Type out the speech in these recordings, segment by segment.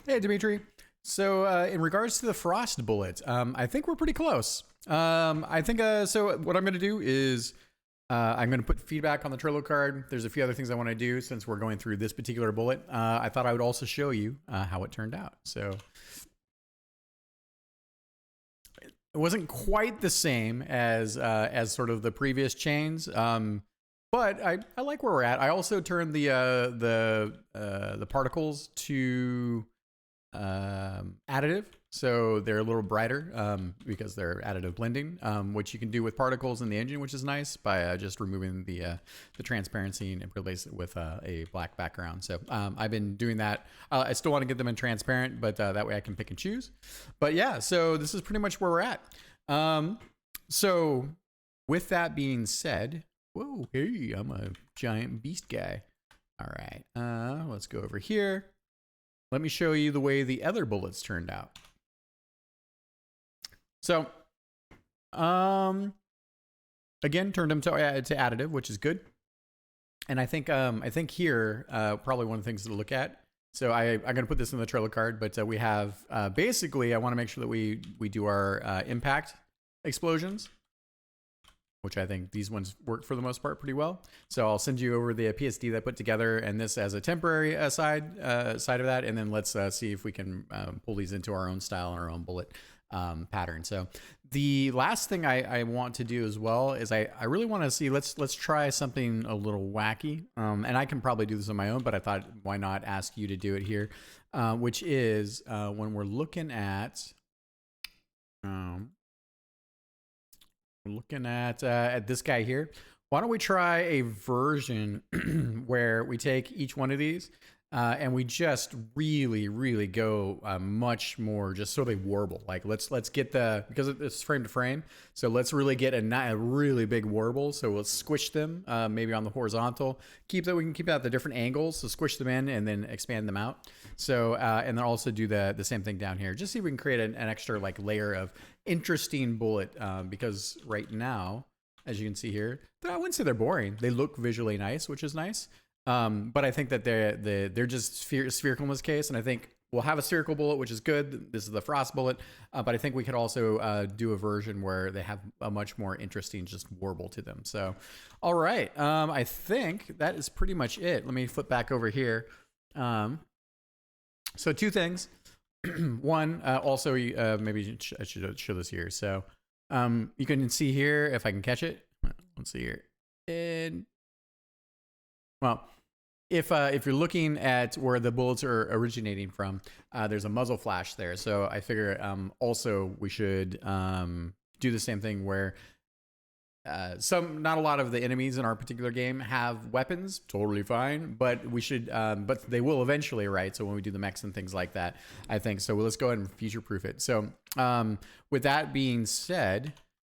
Hey, Dimitri. So, in regards to the frost bullet, I think we're pretty close. I think so. What I'm going to do is I'm going to put feedback on the Trello card. There's a few other things I want to do since we're going through this particular bullet. I thought I would also show you how it turned out. So, it wasn't quite the same as sort of the previous chains. But I like where we're at. I also turned the particles to additive, so they're a little brighter because they're additive blending, which you can do with particles in the engine, which is nice by just removing the transparency and replace it with a black background. So I've been doing that. I still want to get them in transparent, but that way I can pick and choose. But yeah, so this is pretty much where we're at. So with that being said, whoa, hey, I'm a giant beast guy. All right, let's go over here. Let me show you the way the other bullets turned out. So, again, turned them to additive, which is good. And I think here, probably one of the things to look at. So I'm going to put this in the Trello card, but we have, basically, I want to make sure that we do our impact explosions, which I think these ones work for the most part pretty well. So I'll send you over the PSD that I put together and this as a temporary side of that. And then let's see if we can pull these into our own style and our own bullet pattern. So the last thing I want to do as well is I really want to see, let's try something a little wacky. And I can probably do this on my own, but I thought, why not ask you to do it here? Which is when we're looking at, this guy here. Why don't we try a version where we take each one of these and we just really go much more just so they warble. Like let's get because it's frame to frame, so let's really get a really big warble. So we'll squish them maybe on the horizontal. We can keep that at the different angles, so squish them in and then expand them out. So and then also do the same thing down here. Just see if we can create an extra like layer of interesting bullet because right now, as you can see here, I wouldn't say they're boring. They look visually nice, which is nice. But I think that they're just spherical in this case, and I think we'll have a spherical bullet, which is good. This is the frost bullet, but I think we could also do a version where they have a much more interesting just warble to them. So, all right, I think that is pretty much it. Let me flip back over here. So two things. One, also, maybe I should show this here. So you can see here, if I can catch it. Let's see here. And well, if you're looking at where the bullets are originating from, there's a muzzle flash there. So I figure also we should do the same thing where not a lot of the enemies in our particular game have weapons, totally fine, but we should, but they will eventually, right? So when we do the mechs and things like that, I think so. Let's go ahead and future-proof it. So with that being said,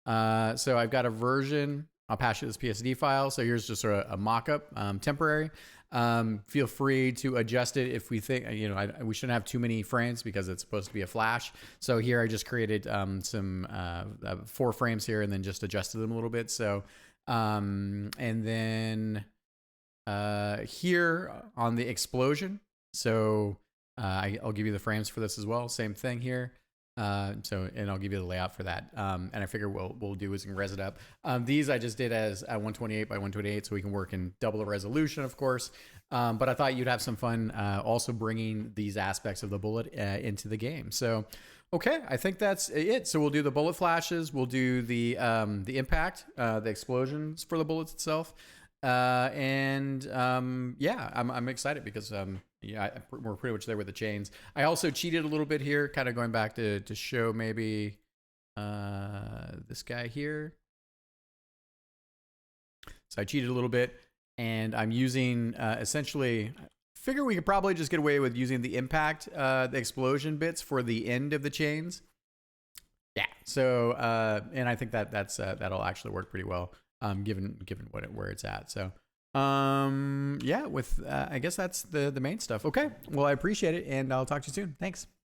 so I've got a version. I'll pass you this PSD file. So here's just sort of a mock-up, temporary. Feel free to adjust it if we think, we shouldn't have too many frames because it's supposed to be a flash. So here I just created some 4 frames here and then just adjusted them a little bit. So, and then here on the explosion. So I'll give you the frames for this as well. Same thing here. And I'll give you the layout for that. And I figure we'll do is we can res it up. These I just did as 128 by 128, so we can work in double the resolution, of course. But I thought you'd have some fun also bringing these aspects of the bullet into the game. So, okay, I think that's it. So we'll do the bullet flashes. We'll do the impact, the explosions for the bullets itself. Yeah, I'm excited because yeah, we're pretty much there with the chains. I also cheated a little bit here, kind of going back to show maybe this guy here. So I cheated a little bit, and I'm using essentially. Figure we could probably just get away with using the impact, the explosion bits for the end of the chains. Yeah. So and I think that'll actually work pretty well. Given where it's at. So, yeah, with I guess that's the main stuff. Okay, well, I appreciate it, and I'll talk to you soon. Thanks.